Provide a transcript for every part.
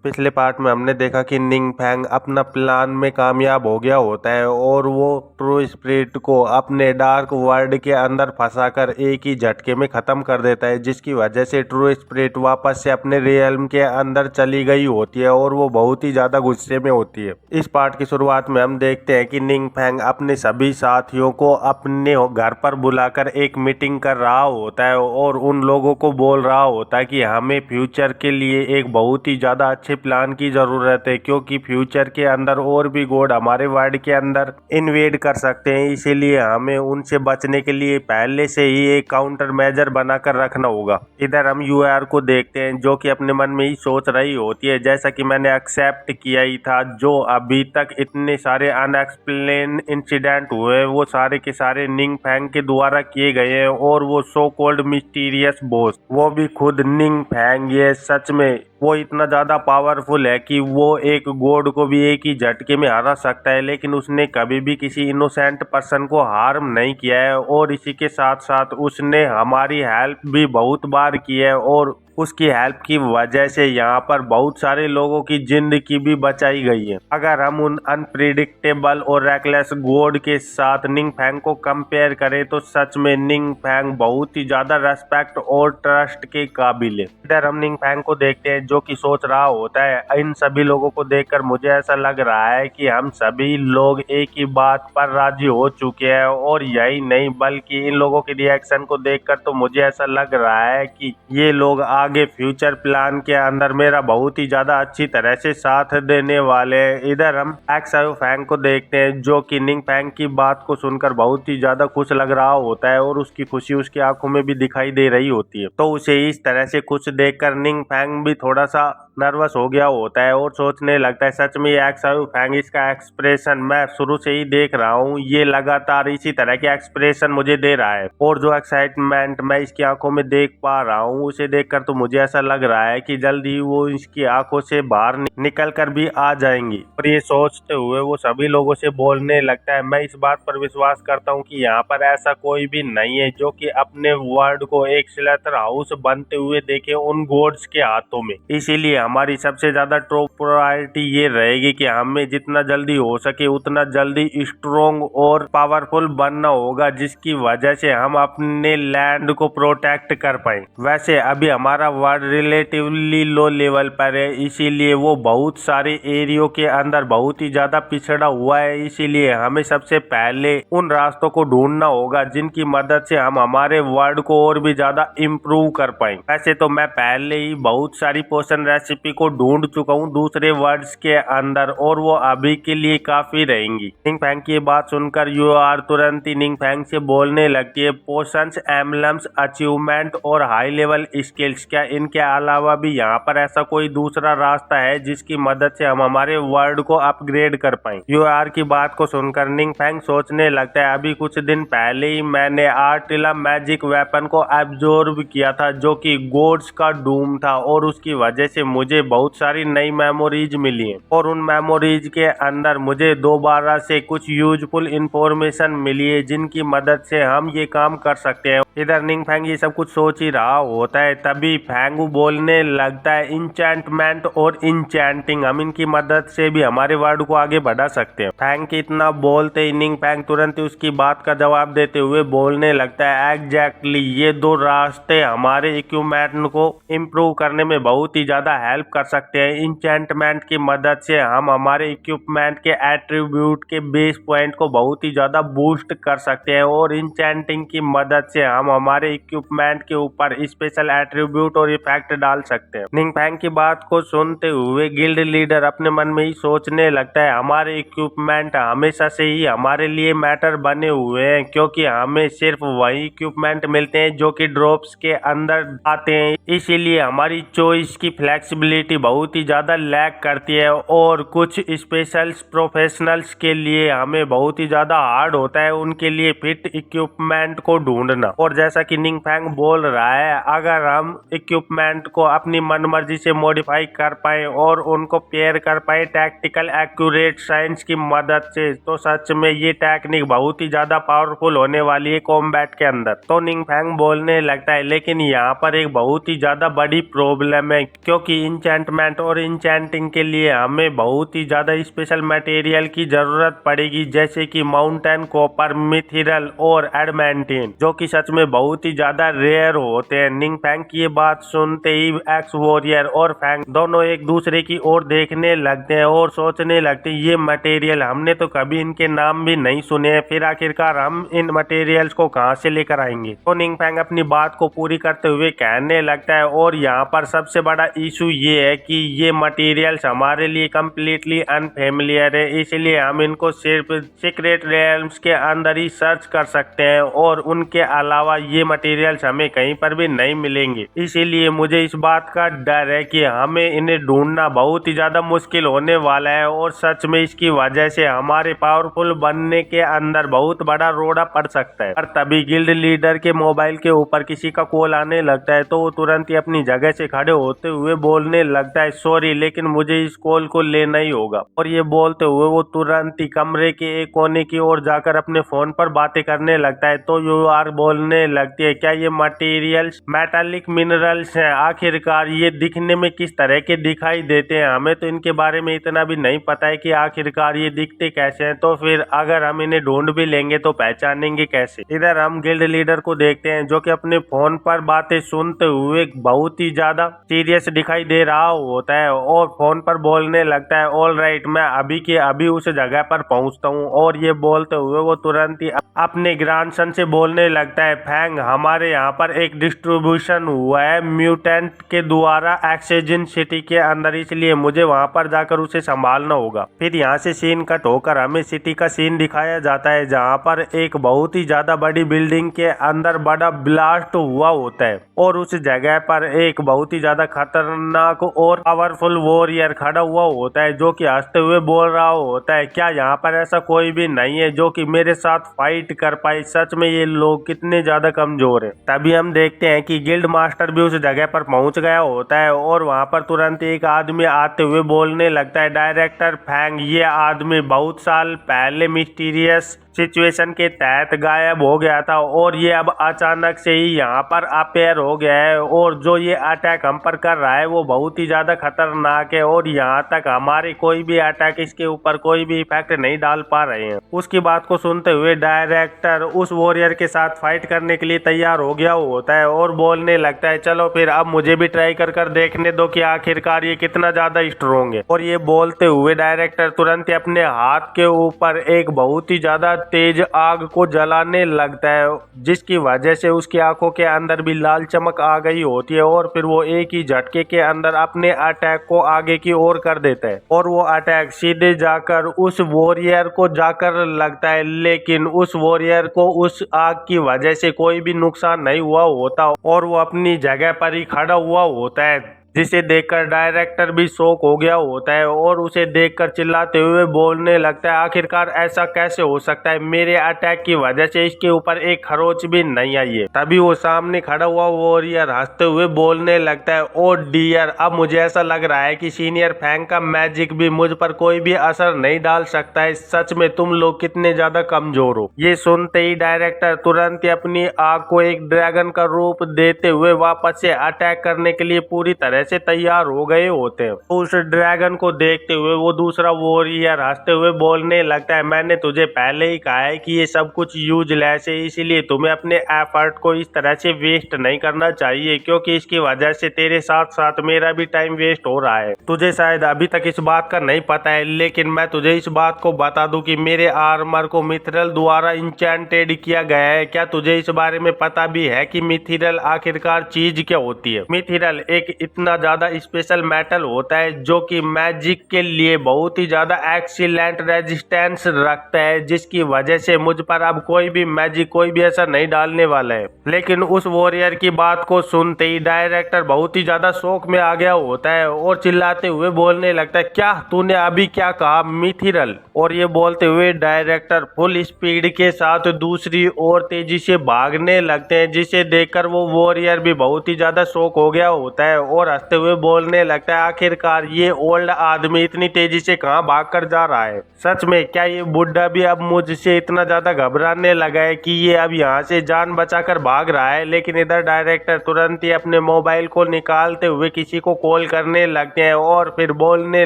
पिछले पार्ट में हमने देखा कि निंग फैंग अपना प्लान में कामयाब हो गया होता है और वो ट्रू स्पिरिट को अपने डार्क वर्ल्ड के अंदर फंसाकर एक ही झटके में खत्म कर देता है, जिसकी वजह से ट्रू स्पिरिट वापस से अपने रियल्म के अंदर चली गई होती है और वो बहुत ही ज्यादा गुस्से में होती है। इस पार्ट की शुरुआत में हम देखते हैं कि निंग फैंग अपने सभी साथियों को अपने घर पर बुलाकर एक मीटिंग कर रहा होता है और उन लोगों को बोल रहा होता है कि हमें फ्यूचर के लिए एक बहुत ही ज्यादा अच्छे प्लान की जरूरत है, क्योंकि फ्यूचर के अंदर और भी गॉड हमारे वर्ल्ड के अंदर इन्वेड कर सकते हैं। इसीलिए हमें उनसे बचने के लिए पहले से ही एक काउंटर मेजर बनाकर रखना होगा। इधर हम यूआर को देखते हैं जो कि अपने मन में ही सोच रही होती है, जैसा कि मैंने एक्सेप्ट किया ही था, जो अभी तक इतने सारे अनएक्सप्लेन इंसिडेंट हुए वो सारे के सारे निंग फैंग के द्वारा किए गए हैं और वो सो कॉल्ड मिस्टीरियस बॉस वो भी खुद निंग फैंग, ये सच में वो इतना ज्यादा पावरफुल है कि वो एक गॉड को भी एक ही झटके में हरा सकता है, लेकिन उसने कभी भी किसी इनोसेंट पर्सन को हार्म नहीं किया है और इसी के साथ साथ उसने हमारी हेल्प भी बहुत बार की है और उसकी हेल्प की वजह से यहाँ पर बहुत सारे लोगों की जिंदगी भी बचाई गई है। अगर हम उन अनप्रिडिक्टेबल और रेकलेस गॉड के साथ निंग फैंग को कंपेयर करें तो सच में निंग फैंग बहुत ही ज्यादा रेस्पेक्ट और ट्रस्ट के काबिल है। इधर हम निंग फैंग को देखते हैं जो कि सोच रहा होता है, इन सभी लोगों को देखकर मुझे ऐसा लग रहा है कि हम सभी लोग एक ही बात पर राजी हो चुके हैं और यही नहीं बल्कि इन लोगों के रिएक्शन को देखकर तो मुझे ऐसा लग रहा है कि ये लोग आगे फ्यूचर प्लान के अंदर मेरा बहुत ही ज्यादा अच्छी तरह से साथ देने वाले हैं। इधर हम एक्साओ फैंग को देखते हैं जो कि निंग फैंग की बात को सुनकर बहुत ही ज्यादा खुश लग रहा होता है और उसकी खुशी उसकी आंखों में भी दिखाई दे रही होती है। तो उसे इस तरह से खुश देखकर निंग फैंग भी थोड़ा सा नर्वस हो गया होता है और सोचने लगता है सच में ये एक्साओ फैंग, इसका एक्सप्रेशन मैं शुरू से ही देख रहा हूँ, ये लगातार इसी तरह के एक्सप्रेशन मुझे दे रहा है और जो एक्साइटमेंट मैं इसकी आंखों में देख पा रहा हूँ उसे देखकर तो मुझे ऐसा लग रहा है कि जल्दी ही वो इसकी आंखों से बाहर निकल कर भी आ जाएंगी। और ये सोचते हुए वो सभी लोगों से बोलने लगता है, मैं इस बात पर विश्वास करता हूँ कि यहाँ पर ऐसा कोई भी नहीं है जो कि अपने वर्ल्ड को एक स्लेटर हाउस बनते हुए देखे उन गॉड्स के हाथों में। इसीलिए हमारी सबसे ज्यादा टॉप प्रायोरिटी ये रहेगी कि हमें जितना जल्दी हो सके उतना जल्दी स्ट्रोंग और पावरफुल बनना होगा, जिसकी वजह से हम अपने लैंड को प्रोटेक्ट कर पाए। वैसे अभी हमारा वर्ल्ड रिलेटिवली लो लेवल पर है, इसीलिए वो बहुत सारे एरियो के अंदर बहुत ही ज्यादा पिछड़ा हुआ है। इसीलिए हमें सबसे पहले उन रास्तों को ढूंढना होगा जिनकी मदद से हम हमारे वर्ल्ड को और भी ज्यादा इम्प्रूव कर पाए। वैसे तो मैं पहले ही बहुत सारी पोशन रेसिपी को ढूंढ चुका हूँ दूसरे वर्ड्स के अंदर और वो अभी के लिए काफी रहेंगी। निंग फैंग की बात सुनकर यूआर तुरंत ही निंग फैंग से बोलने लगती है, पोशंस, एम्बलम्स, अचीवमेंट और हाई लेवल स्किल्स, क्या इनके अलावा भी यहाँ पर ऐसा कोई दूसरा रास्ता है जिसकी मदद से हम हमारे वर्ल्ड को अपग्रेड कर पाए? यूआर की बात को सुनकर निंग फैंग सोचने लगता है, अभी कुछ दिन पहले ही मैंने आर्टिला मैजिक वेपन को एब्जॉर्ब किया था जो कि गॉड्स का डूम था और उसकी वजह से मुझे बहुत सारी नई मेमोरीज मिली हैं और उन मेमोरीज के अंदर मुझे दोबारा से कुछ यूजफुल इंफॉर्मेशन मिली है जिनकी मदद से हम ये काम कर सकते हैं। इधर निंग फैंग ये सब कुछ सोच ही रहा होता है, तभी फैंगू बोलने लगता है, इंचेंटमेंट और इंचेंटिंग, हम इनकी मदद से भी हमारे वर्ड को आगे बढ़ा सकते हैं। फैंग के इतना बोलते ही निंग फैंग तुरंत ही उसकी बात का जवाब देते हुए बोलने लगता है, एग्जैक्टली, ये दो रास्ते हमारे इक्विपमेंट को इम्प्रूव करने में बहुत ही ज्यादा हेल्प कर सकते हैं। इंचेंटमेंट की मदद से हम हमारे इक्विपमेंट के एट्रीब्यूट के बेस पॉइंट को बहुत ही ज्यादा बूस्ट कर सकते हैं और इंचेंटिंग की मदद से हम हमारे इक्विपमेंट के ऊपर स्पेशल एट्रीब्यूट और इफेक्ट डाल सकते हैं। निंग फैंग की बात को सुनते हुए गिल्ड लीडर अपने मन में ही सोचने लगता है, हमारे इक्विपमेंट हमेशा से ही हमारे लिए मैटर बने हुए हैं क्योंकि हमें सिर्फ वही इक्विपमेंट मिलते हैं जो कि ड्रॉप्स के अंदर आते हैं, इसीलिए हमारी चॉइस की फ्लेक्सिबिलिटी बहुत ही ज्यादा लैक करती है और कुछ स्पेशल प्रोफेशनल्स के लिए हमें बहुत ही ज्यादा हार्ड होता है उनके लिए फिट इक्विपमेंट को ढूंढना। और जैसा कि निंग फैंग बोल रहा है, अगर हम इक्विपमेंट को अपनी मनमर्जी से मॉडिफाई कर पाए और उनको पेयर कर पाए टैक्टिकल एक्यूरेट साइंस की मदद से, तो सच में ये टेक्निक बहुत ही ज्यादा पावरफुल होने वाली है कॉम्बैट के अंदर। तो निंग फैंग बोलने लगता है, लेकिन यहाँ पर एक बहुत ही ज्यादा बड़ी प्रॉब्लम है क्योंकि इंचेंटमेंट और इंचेंटिंग के लिए हमें बहुत ही ज़्यादा स्पेशल मटेरियल की ज़रूरत पड़ेगी, जैसे कि माउंटेन कॉपर, मिथिरल और एडमेंटिन, जो कि सच में बहुत ही ज़्यादा रेयर होते हैं। निंगफैंग की ये बात सुनते ही एक्स वॉरियर और फैंग दोनों एक दूसरे की ओर देखने लगते हैं और सोचने लगते हैं ये मटेरियल हमने तो कभी इनके नाम भी नहीं सुने हैं, फिर आखिरकार हम इन मटेरियल्स को कहां से लेकर आएंगे। तो निंगफैंग अपनी बात को पूरी करते हुए कहने लगता है, और यहाँ पर सबसे बड़ा इशू ये है कि ये मटेरियल्स हमारे लिए कम्प्लीटली अनफेमिलियर है, इसलिए हम इनको सिर्फ सीक्रेट रेल्म्स के अंदर ही सर्च कर सकते हैं और उनके अलावा ये मटेरियल्स हमें कहीं पर भी नहीं मिलेंगे। इसीलिए मुझे इस बात का डर है कि हमें इन्हें ढूंढना बहुत ही ज्यादा मुश्किल होने वाला है, और सच में इसकी वजह से हमारे पावरफुल बनने के अंदर बहुत बड़ा रोड़ा पड़ सकता है। और तभी गिल्ड लीडर के मोबाइल के ऊपर किसी का कॉल आने लगता है, तो वो तुरंत ही अपनी जगह से खड़े होते हुए बोलने लगता है, सॉरी लेकिन मुझे इस कॉल को लेना ही होगा। और ये बोलते हुए वो तुरंत ही कमरे के एक कोने की ओर जाकर अपने फोन पर बातें करने लगता है। तो यूआर बोलने लगती है, क्या ये मटेरियल्स मेटालिक मिनरल्स हैं? आखिरकार ये दिखने में किस तरह के दिखाई देते हैं? हमें तो इनके बारे में इतना भी नहीं पता है कि आखिरकार ये दिखते कैसे हैं, तो फिर अगर हम इन्हें ढूंढ भी लेंगे तो पहचानेंगे कैसे? इधर हम गिल्ड लीडर को देखते हैं जो कि अपने फोन पर बातें सुनते हुए बहुत ही ज्यादा सीरियस दिखाई दे रहा होता है और फोन पर बोलने लगता है, ऑल राइट, मैं अभी के अभी उस जगह पर पहुंचता हूं। और ये बोलते हुए वो तुरंत ही अपने ग्रैंडसन से बोलने लगता है, फैंग हमारे यहाँ पर एक डिस्ट्रीब्यूशन हुआ है म्यूटेंट के द्वारा एक्सजेन सिटी के अंदर, इसलिए मुझे वहाँ पर जाकर उसे संभालना होगा। फिर यहाँ से सीन कट होकर हमें सिटी का सीन दिखाया जाता है, जहाँ पर एक बहुत ही ज्यादा बड़ी बिल्डिंग के अंदर बड़ा ब्लास्ट हुआ होता है और उस जगह पर एक बहुत ही ज्यादा खतरनाक और पावरफुल वॉरियर खड़ा हुआ होता है, जो कि हंसते हुए बोल रहा होता है, क्या यहाँ पर ऐसा कोई भी नहीं है जो कि मेरे साथ फाइट कर पाए? सच में ये लोग कितने ज्यादा कमजोर हैं। तभी हम देखते हैं कि गिल्ड मास्टर भी उस जगह पर पहुंच गया होता है और वहां पर तुरंत एक आदमी आते हुए बोलने लगता है, डायरेक्टर फैंग, ये आदमी बहुत साल पहले मिस्टीरियस सिचुएशन के तहत गायब हो गया था और ये अब अचानक से ही यहाँ पर अपेयर हो गया है, और जो ये अटैक हम पर कर रहा है वो बहुत ही ज्यादा खतरनाक है और यहाँ तक हमारे कोई भी अटैक इसके ऊपर कोई भी इफेक्ट नहीं डाल पा रहे हैं। उसकी बात को सुनते हुए डायरेक्टर उस वॉरियर के साथ फाइट करने के लिए तैयार हो गया होता है और बोलने लगता है, चलो फिर अब मुझे भी ट्राई कर कर देखने दो कि आखिरकार ये कितना ज्यादा स्ट्रोंग है। और ये बोलते हुए डायरेक्टर तुरंत ही अपने हाथ के ऊपर एक बहुत ही ज्यादा तेज आग को जलाने लगता है, जिसकी वजह से उसकी आंखों के अंदर भी लाल चमक आ गई होती है और फिर वो एक ही झटके के अंदर अपने अटैक को आगे की ओर कर देता है और वो अटैक सीधे जाकर उस वॉरियर को जाकर लगता है, लेकिन उस वॉरियर को उस आग की वजह से कोई भी नुकसान नहीं हुआ होता और वो अपनी जगह पर ही खड़ा हुआ होता है, जिसे देखकर डायरेक्टर भी शॉक हो गया होता है और उसे देखकर चिल्लाते हुए बोलने लगता है, आखिरकार ऐसा कैसे हो सकता है? मेरे अटैक की वजह से इसके ऊपर एक खरोच भी नहीं आई है। तभी वो सामने खड़ा हुआ वॉरियर हंसते हुए बोलने लगता है, ओ डियर, अब मुझे ऐसा लग रहा है कि सीनियर फैंग का मैजिक भी मुझ पर कोई भी असर नहीं डाल सकता है। सच में तुम लोग कितने ज्यादा कमजोर हो। ये सुनते ही डायरेक्टर तुरंत ही अपनी आग को एक ड्रैगन का रूप देते हुए वापस से अटैक करने के लिए पूरी तरह से तैयार हो गए होते हैं। उस ड्रैगन को देखते हुए वो दूसरा वॉरियर हंसते हुए बोलने लगता है, मैंने तुझे पहले ही कहा है कि ये सब कुछ यूजलेस है, इसीलिए तुम्हें अपने एफर्ट को इस तरह से वेस्ट नहीं करना चाहिए, क्योंकि इसकी वजह से तेरे साथ साथ मेरा भी टाइम वेस्ट हो रहा है। तुझे शायद अभी तक इस बात का नहीं पता है, लेकिन मैं तुझे इस बात को बता दूं कि मेरे आर्मर को मिथिरल द्वारा इंचेंटेड किया गया है। क्या तुझे इस बारे में पता भी है कि मिथिरल आखिरकार चीज क्या होती है? मिथिरल एक इतना ज्यादा स्पेशल मेटल होता है जो कि मैजिक के लिए बहुत ही ज्यादा एक्सीलेंट रेजिस्टेंस रखता है, जिसकी वजह से मुझ पर अब कोई भी मैजिक कोई भी असर नहीं डालने वाला है। लेकिन उस वॉरियर की बात को सुनते ही डायरेक्टर बहुत ही ज्यादा शौक में आ गया होता है और चिल्लाते हुए बोलने लगता है, क्या तूने अभी क्या कहा? मिथिरल? और ये बोलते हुए डायरेक्टर फुल स्पीड के साथ दूसरी ओर तेजी से भागने लगते हैं, जिसे देखकर वो वॉरियर भी बहुत ही ज्यादा शौक हो गया होता है और हंसते हुए बोलने लगता है, आखिरकार ये ओल्ड आदमी इतनी तेजी से कहाँ भागकर जा रहा है। सच में क्या ये बुढ़ा भी अब मुझसे इतना ज्यादा घबराने लगा है कि ये अब यहाँ से जान बचाकर भाग रहा है। लेकिन इधर डायरेक्टर तुरंत ही अपने मोबाइल को निकालते हुए किसी को कॉल करने लगते हैं और फिर बोलने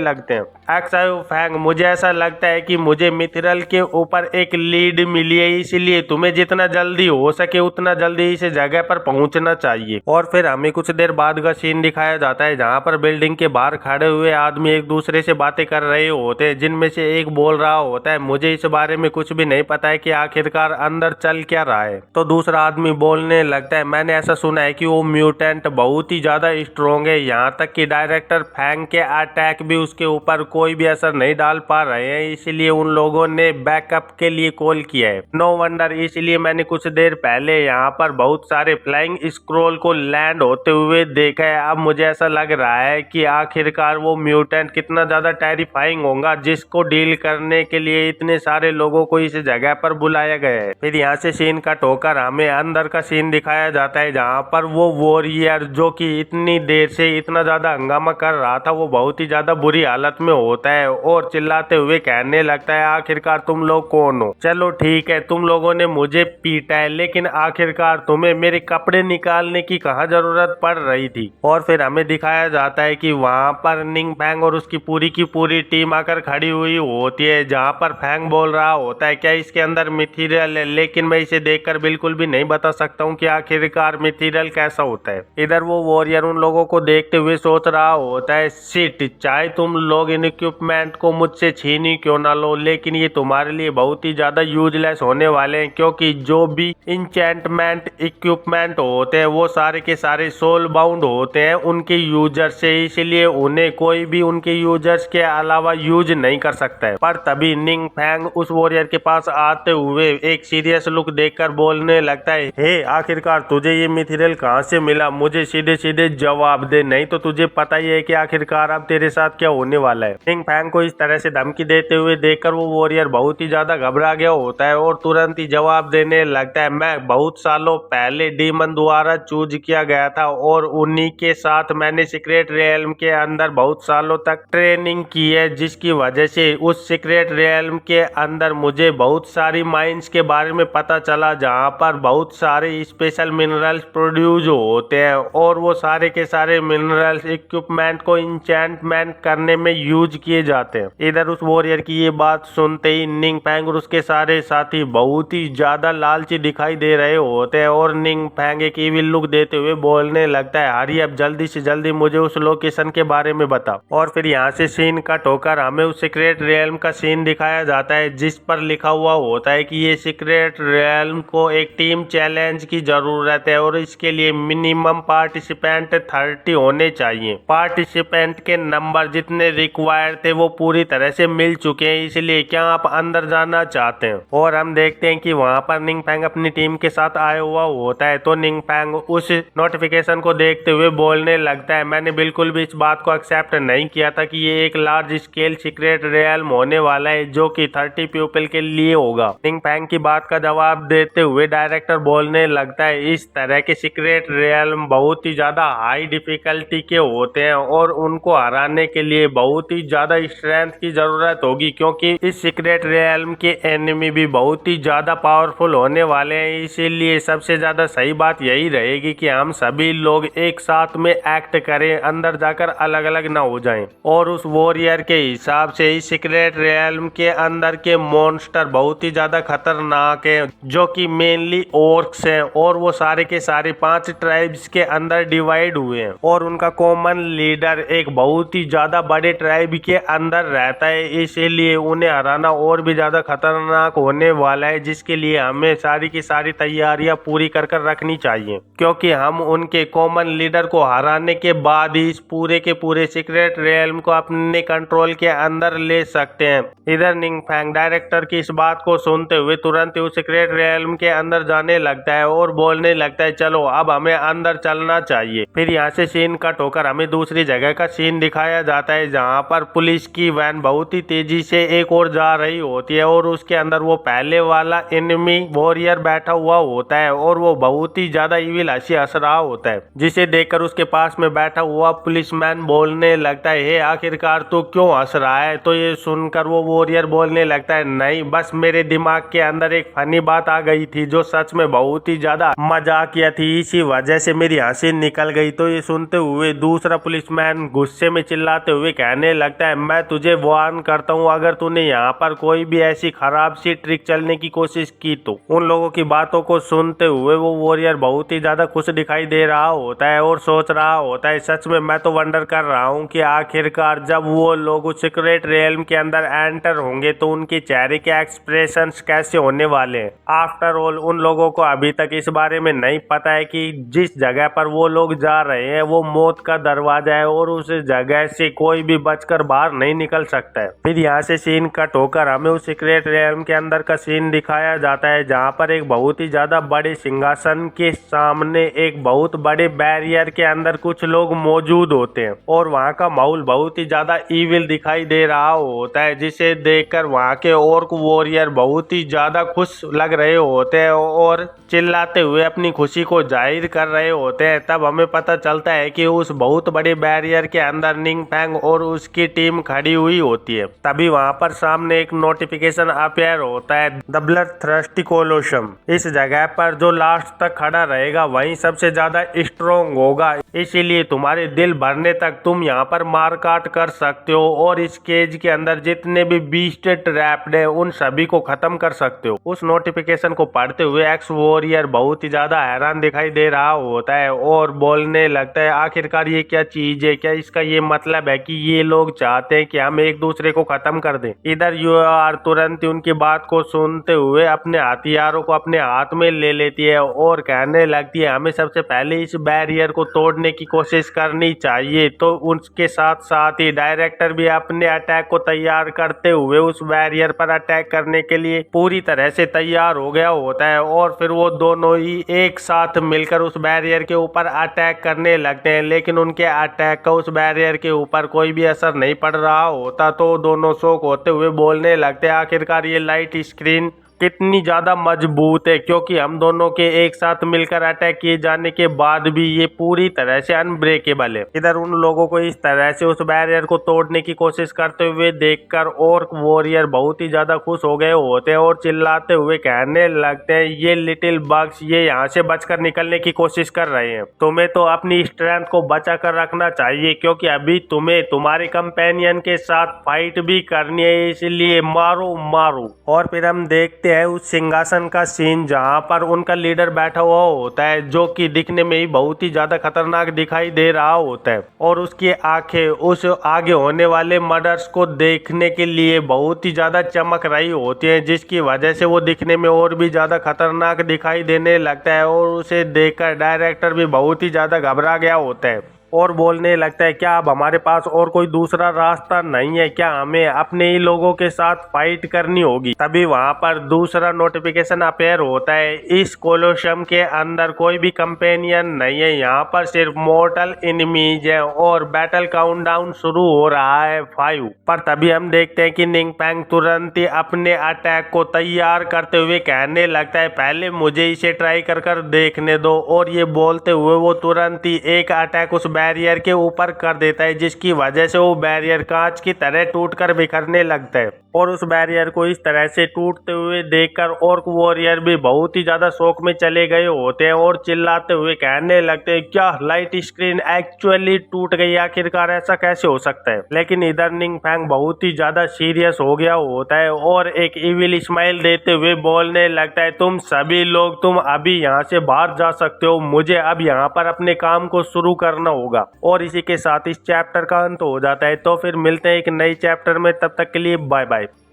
लगते हैं, एक्साओ फैंग, मुझे ऐसा लगता है कि मुझे मिथिरल के ऊपर एक लीड मिली है, इसलिए तुम्हें जितना जल्दी हो सके उतना जल्दी इस जगह पर पहुंचना चाहिए। और फिर हमें कुछ देर बाद का सीन दिखाया जाता है जहां पर बिल्डिंग के बाहर खड़े हुए आदमी एक दूसरे से बातें कर रहे होते हैं, जिनमें से एक बोल रहा होता है, मुझे इस बारे में कुछ भी नहीं पता है कि आखिरकार अंदर चल क्या रहा है। तो दूसरा आदमी बोलने लगता है, मैंने ऐसा सुना है कि वो म्यूटेंट बहुत ही ज्यादा स्ट्रोंग है, यहाँ तक कि डायरेक्टर फैंग के अटैक भी उसके ऊपर कोई भी असर नहीं डाल पा रहे हैं, इसलिए उन लोगों ने बैकअप के लिए कॉल किया है। नो वंडर, इसलिए मैंने कुछ देर पहले यहाँ पर बहुत सारे फ्लाइंग स्क्रॉल को लैंड होते हुए देखा है। अब मुझे ऐसा लग रहा है कि आखिरकार वो म्यूटेंट कितना ज्यादा टेरिफाइंग होगा जिसको डील करने के लिए इतने सारे लोगों को इस जगह पर बुलाया गया है। फिर यहाँ से सीन कट होकर हमें अंदर का सीन दिखाया जाता है जहाँ पर वो वॉरियर जो कि इतनी देर से इतना ज्यादा हंगामा कर रहा था वो बहुत ही ज्यादा बुरी हालत में होता है और चिल्लाते हुए कहने लगता है, आखिरकार तुम लोग कौन हो? चलो ठीक है, तुम लोगों ने मुझे पीटा है, लेकिन आखिरकार तुम्हें मेरे कपड़े निकालने की कहाँ जरूरत पड़ रही थी? और फिर हमें दिखाया जाता है कि वहाँ पर निंग फैंग और उसकी पूरी टीम आकर खड़ी हुई होती है, जहाँ पर फैंग बोल रहा होता है, क्या इसके अंदर मिथीरियल है? लेकिन मैं इसे देखकर बिल्कुल भी नहीं बता सकता हूँ कि आखिरकार मिथीरियल कैसा होता है। इधर वो वॉरियर उन लोगों को देखते हुए सोच रहा होता है, शिट, चाहे तुम लोग इन इक्विपमेंट को मुझसे छीन ही क्यों ना लो, लेकिन ये तुम्हारे लिए बहुत ही ज्यादा यूजलेस होने वाले हैं, क्योंकि जो भी इंचेंटमेंट इक्विपमेंट होते हैं वो सारे के सारे सोल बाउंड होते हैं उनके यूजर से, इसलिए उन्हें कोई भी उनके यूजर्स के अलावा यूज नहीं कर सकता है। पर तभी निंग फैंग उस वॉरियर के पास आते हुए एक सीरियस लुक देखकर बोलने लगता है, हे, आखिरकार तुझे ये मिथीरियल कहाँ से मिला? मुझे सीधे सीधे जवाब दे, नहीं तो तुझे पता ही है कि आखिरकार अब तेरे साथ क्या होने वाला है। निंग फैंग को इस तरह से धमकी देते हुए देखकर वो वॉरियर बहुत ही ज्यादा घबरा गया होता है और तुरंत ही जवाब देने लगता है, मैं बहुत सालों पहले डीमन द्वारा चूज किया गया था और उन्हीं के साथ मैंने सीक्रेट रियल्म के अंदर बहुत सालों तक ट्रेनिंग की है, जिसकी वजह से उस सीक्रेट रियल्म के अंदर मुझे बहुत सारी माइंस के बारे में पता चला जहाँ पर बहुत सारे स्पेशल मिनरल्स प्रोड्यूस होते हैं और वो सारे के सारे मिनरल्स इक्विपमेंट को इंचेंटमेंट करने में यूज किए जाते हैं। इधर उस वॉरियर की ये बात सुनते ही निंग फैंग और उसके सारे साथी बहुत ही ज्यादा लालची दिखाई दे रहे होते हैं और निंग फैंग एक इविल लुक देते हुए बोलने लगता है, हरी अब जल्दी से जल्दी मुझे उस लोकेशन के बारे में बता। और फिर यहाँ से सीन कट होकर हमें उस सीक्रेट रियल्म का सीन दिखाया जाता है जिस पर लिखा हुआ होता है कि ये सीक्रेट रियल्म को एक टीम चैलेंज की जरूरत है और इसके लिए मिनिमम पार्टिसिपेंट 30 होने चाहिए। पार्टिसिपेंट के नंबर जितने रिक्वायर्ड थे वो पूरी तरह से मिल चुके हैं, इसलिए क्या आप अंदर जाना चाहते हैं? और हम देखते हैं कि वहाँ पर निंग फैंग अपनी टीम के साथ आया हुआ होता है। तो निंग फैंग उस नोटिफिकेशन को देखते हुए बोलने लगता है, मैंने बिल्कुल भी इस बात को एक्सेप्ट नहीं किया था कि ये एक लार्ज स्केल सीक्रेट रियल्म होने वाला है जो कि 30 पीपल के लिए होगा। निंग फैंग की बात का जवाब देते हुए डायरेक्टर बोलने लगता है, इस तरह के सीक्रेट रियल्म बहुत ही ज्यादा हाई डिफिकल्टी के होते हैं और उनको हराने के लिए बहुत ही ज्यादा स्ट्रेंथ की जरूरत होगी, क्योंकि इस सीक्रेट रियल्म के एनिमी भी बहुत ही ज्यादा पावरफुल होने वाले हैं। इसीलिए सबसे ज्यादा सही बात यही रहेगी कि हम सभी लोग एक साथ में एक्ट करें, अंदर जाकर अलग अलग ना हो जाएं। और उस वॉरियर के हिसाब से इस सीक्रेट रियल्म के अंदर के मॉन्स्टर बहुत ही ज्यादा खतरनाक है, जो कि मेनली ऑर्क्स हैं और वो सारे के सारे 5 ट्राइब्स के अंदर डिवाइड हुए हैं और उनका कॉमन लीडर एक बहुत ही ज्यादा बड़े ट्राइब के अंदर रहता है, इसीलिए उन्हें हराना और भी ज्यादा खतरनाक होने वाला है, जिसके लिए हमें सारी की सारी तैयारियां पूरी कर रखनी चाहिए, क्योंकि हम उनके कॉमन लीडर को हराने के बाद ही इस पूरे के पूरे सीक्रेट रियल्म को अपने कंट्रोल के अंदर ले सकते हैं। इधर निंग फैंग डायरेक्टर की इस बात को सुनते हुए तुरंत ही उस सीक्रेट रियल्म के अंदर जाने लगता है और बोलने लगता है, चलो अब हमें अंदर चलना चाहिए। फिर यहाँ से सीन कट होकर हमें दूसरी जगह का सीन दिखाया जाता है जहाँ पर पुलिस की वैन बहुत ही तेजी से एक और जा रही होती है और उसके अंदर वो पहले वाला एनिमी वॉरियर बैठा हुआ होता है और वो बहुत ही ज्यादा इविल हंसी हंस रहा होता है, जिसे देखकर उसके पास में बैठा हुआ पुलिसमैन बोलने लगता है, हे आखिरकार तू क्यों हंस रहा है। तो ये सुनकर वो वॉरियर बोलने लगता है, नहीं बस मेरे दिमाग के अंदर एक फनी बात आ गई थी जो सच में बहुत ही ज्यादा मजाकिया थी, इसी वजह से मेरी हंसी निकल गई। तो ये सुनते हुए दूसरा पुलिसमैन गुस्से में चिल्लाते हुए कहने लगता है, मैं तुझे वार्न करता हूँ, अगर तूने यहाँ पर कोई भी ऐसी खराब सी ट्रिक चलने की कोशिश की तो। उन लोगों की बातों को सुनते हुए वो वॉरियर बहुत ही ज्यादा खुश दिखाई दे रहा होता है और सोच रहा होता है, सच में मैं तो वंडर कर रहा हूँ कि आखिरकार जब वो लोग उस सीक्रेट रियल्म के अंदर एंटर होंगे तो उनके चेहरे के एक्सप्रेशंस कैसे होने वाले हैं। आफ्टर ऑल उन लोगों को अभी तक इस बारे में नहीं पता है कि जिस जगह पर वो लोग जा रहे हैं वो मौत का दरवाजा है और उस जगह से कोई भी बचकर बाहर नहीं निकल सकता है। फिर यहाँ से सीन कट होकर हमें उस सीक्रेट रियल्म के अंदर का सीन दिखाया जाता है जहाँ पर एक बहुत ही ज्यादा बड़े सिंहासन के सामने एक बहुत बड़े बैरियर के अंदर कुछ लोग मौजूद होते हैं और वहाँ का माहौल बहुत ही ज्यादा ईविल दिखाई दे रहा होता है, जिसे देखकर वहाँ के ऑर्क वॉरियर बहुत ही ज्यादा खुश लग रहे होते हैं और चिल्लाते हुए अपनी खुशी को जाहिर कर रहे होते हैं। तब हमें पता चलता है कि उस बहुत बड़े बैरियर के अंदर निंग फैंग और उसकी टीम खड़ी हुई होती है। तभी वहाँ पर सामने एक नोटिफिकेशन अपीयर होता है, द ब्लडथर्स्टी कोलोसम। इस जगह पर जो लास्ट तक खड़ा रहेगा वही सबसे ज्यादा स्ट्रोंग होगा, इसीलिए तुम्हारे दिल भरने तक तुम यहाँ पर मार काट कर सकते हो और इस केज के अंदर जितने भी बीस्ट ट्रैप्ड है उन सभी को खत्म कर सकते हो। उस नोटिफिकेशन को पढ़ते हुए एक्स वॉरियर बहुत ही ज्यादा हैरान दिखाई दे रहा होता है और बोलने लगता है, आखिरकार ये क्या चीज है, क्या इसका ये मतलब है कि ये लोग चाहते हैं कि हम एक दूसरे को खत्म कर दें। इधर यू आर तुरंत उनकी बात को सुनते हुए अपने हथियारों को अपने हाथ में ले लेती है और कहने लगती है, हमें सबसे पहले इस बैरियर को तोड़ने की कोशिश करनी चाहिए। तो उसके साथ साथ ही डायरेक्टर भी अपने अटैक को तैयार करते हुए उस बैरियर पर अटैक करने के लिए पूरी तरह से तैयार हो गया होता है और फिर वो दोनों ही एक साथ मिलकर उस बैरियर के ऊपर अटैक करने लगते हैं, लेकिन उनके अटैक का उस बैरियर के ऊपर कोई भी असर नहीं पड़ रहा होता। तो दोनों शॉक होते हुए बोलने लगते हैं, आखिरकार ये लाइट स्क्रीन कितनी ज्यादा मजबूत है, क्योंकि हम दोनों के एक साथ मिलकर अटैक किए जाने के बाद भी ये पूरी तरह से अनब्रेकेबल है। इधर उन लोगों को इस तरह से उस बैरियर को तोड़ने की कोशिश करते हुए देखकर ऑर्क वॉरियर बहुत ही ज्यादा खुश हो गए होते हैं और चिल्लाते हुए कहने लगते हैं, ये लिटिल बग्स ये यहाँ से बचकर निकलने की कोशिश कर रहे हैं, तुम्हें तो अपनी स्ट्रेंथ को बचा कर रखना चाहिए क्योंकि अभी तुम्हें तुम्हारे कंपेनियन के साथ फाइट भी करनी है, इसलिए मारो मारो। और फिर हम देखते है उस सिंहासन का सीन जहां पर उनका लीडर बैठा हुआ होता है जो कि दिखने में ही बहुत ही ज्यादा खतरनाक दिखाई दे रहा होता है और उसकी आंखें उस आगे होने वाले मर्डर्स को देखने के लिए बहुत ही ज्यादा चमक रही होती हैं, जिसकी वजह से वो दिखने में और भी ज्यादा खतरनाक दिखाई देने लगता है और उसे देखकर डायरेक्टर भी बहुत ही ज्यादा घबरा गया होता है और बोलने लगता है, क्या अब हमारे पास और कोई दूसरा रास्ता नहीं है, क्या हमें अपने ही लोगों के साथ फाइट करनी होगी। तभी वहां पर दूसरा नोटिफिकेशन अपीयर होता है, इस कोलोसम के अंदर कोई भी कंपेनियन नहीं है, यहाँ पर सिर्फ मॉर्टल एनिमीज है और बैटल काउंटडाउन शुरू हो रहा है 5 पर। तभी हम देखते हैं कि निंग फैंग तुरंत ही अपने अटैक को तैयार करते हुए कहने लगता है, पहले मुझे इसे ट्राई कर देखने दो। और ये बोलते हुए वो तुरंत ही एक अटैक उस बैरियर के ऊपर कर देता है, जिसकी वजह से वो बैरियर कांच की तरह टूटकर बिखरने लगता है और उस बैरियर को इस तरह से टूटते हुए देखकर ऑर्क वॉरियर भी बहुत ही ज्यादा शौक में चले गए होते हैं और चिल्लाते हुए कहने लगते हैं, क्या लाइट स्क्रीन एक्चुअली टूट गई, आखिरकार ऐसा कैसे हो सकता है। लेकिन इधर निंग फैंग बहुत ही ज्यादा सीरियस हो गया होता है और एक इविल स्माइल देते हुए बोलने लगता है, तुम सभी लोग तुम अभी यहाँ से बाहर जा सकते हो, मुझे अब यहाँ पर अपने काम को शुरू करना होगा। और इसी के साथ इस चैप्टर का अंत हो जाता है। तो फिर मिलते हैं एक नई चैप्टर में, तब तक के लिए बाय बाय।